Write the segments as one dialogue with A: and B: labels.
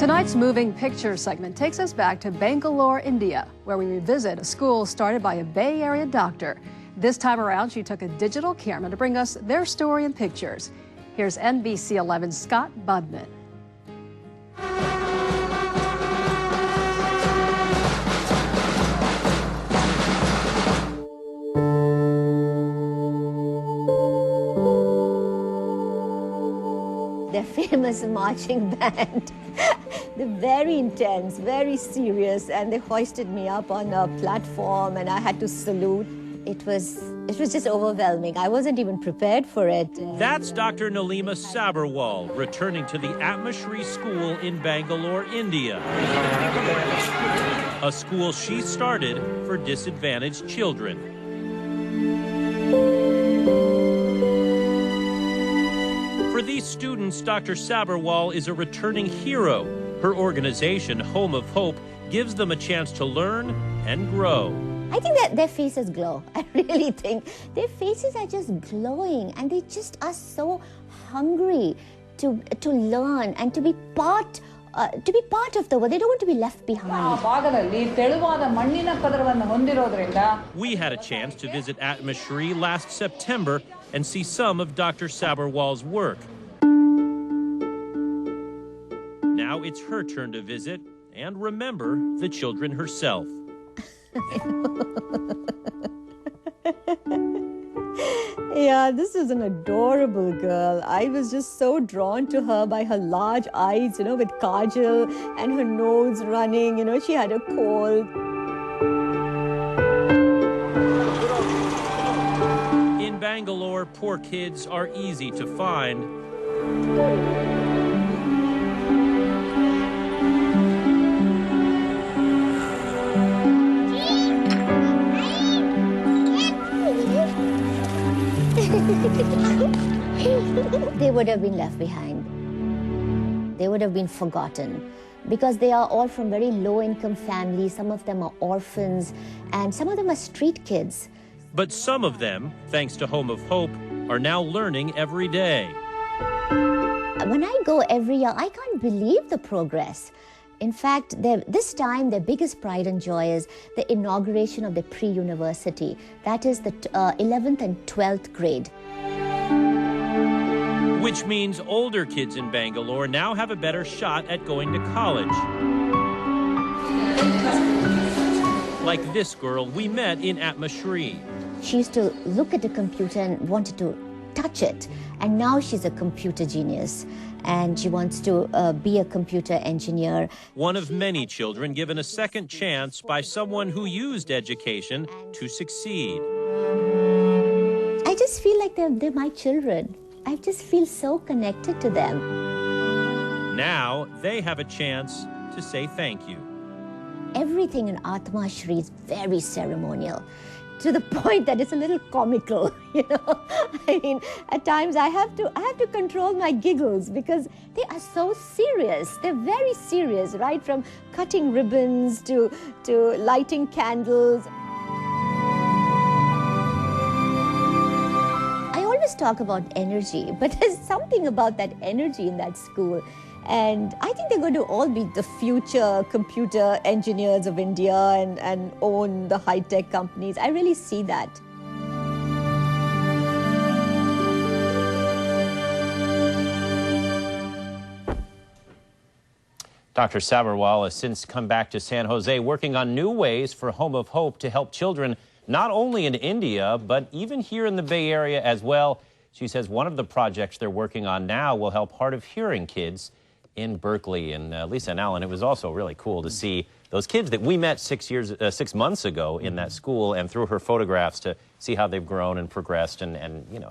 A: Tonight's Moving Picture segment takes us back to Bangalore, India, where we revisit a school started by a Bay Area doctor. This time around, she took a digital camera to bring us their story in pictures. Here's NBC 11's Scott Budman.
B: Their famous marching band. They're very intense, very serious, and they hoisted me up on a platform and I had to salute. It was just overwhelming. I wasn't even prepared for it.
C: That's Dr. Nilima Sabharwal returning to the Atham School in Bangalore, India. A school she started for disadvantaged children. For these students, Dr. Sabharwal is a returning hero. Her organization, Home of Hope, gives them a chance to learn and grow.
B: I think that their faces glow. I really think their faces are just glowing, and they just are so hungry to learn and to be part of the world. They don't want to be left behind.
C: We had a chance to visit Atham last September and see some of Dr. Sabharwal's work. Now it's her turn to visit and remember the children herself.
B: Yeah, this is an adorable girl. I was just so drawn to her by her large eyes, with kajal and her nose running. She had a cold.
C: In Bangalore, poor kids are easy to find.
B: They would have been left behind. They would have been forgotten because they are all from very low-income families. Some of them are orphans and some of them are street kids.
C: But some of them, thanks to Home of Hope, are now learning every day.
B: When I go every year, I can't believe the progress. In fact, this time, their biggest pride and joy is the inauguration of the pre-university. That is the 11th and 12th grade.
C: Which means older kids in Bangalore now have a better shot at going to college. Like this girl we met in Atham.
B: She used to look at a computer and wanted to touch it. And now she's a computer genius. And she wants to be a computer engineer.
C: One of many children given a second chance by someone who used education to succeed.
B: I just feel like they're my children. I just feel so connected to them.
C: Now they have a chance to say thank you.
B: Everything in Atham is very ceremonial, to the point that it's a little comical, I mean, at times I have to control my giggles because they are so serious. They're very serious, right from cutting ribbons to lighting candles. I always talk about energy, but there's something about that energy in that school. And I think they're going to all be the future computer engineers of India and own the high-tech companies. I really see that.
C: Dr. Sabharwal has since come back to San Jose, working on new ways for Home of Hope to help children not only in India, but even here in the Bay Area as well. She says one of the projects they're working on now will help hard of hearing kids in Berkeley. And Lisa and Alan, it was also really cool to see those kids that we met 6 months ago in that school, and through her photographs to see how they've grown and progressed and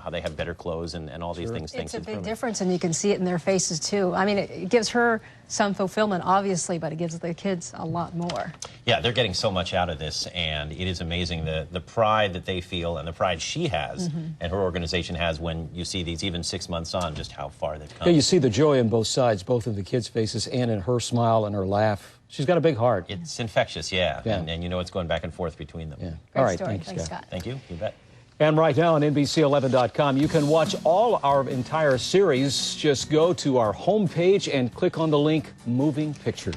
C: how they have better clothes and all these things.
A: It's a big difference, and you can see it in their faces too. I mean, it gives her some fulfillment, obviously, but it gives the kids a lot more.
C: Yeah, they're getting so much out of this, and it is amazing the pride that they feel and the pride she has and her organization has when you see these, even 6 months on, just how far they've come.
D: Yeah, you see the joy in both sides, both in the kids' faces and in her smile and her laugh. She's got a big heart.
C: It's infectious, yeah. And it's going back and forth between them.
D: Yeah.
A: Great
D: All right,
A: story.
D: thanks, Scott.
C: Thank you. You bet.
D: And right now on NBC11.com, you can watch all our entire series. Just go to our homepage and click on the link Moving Picture.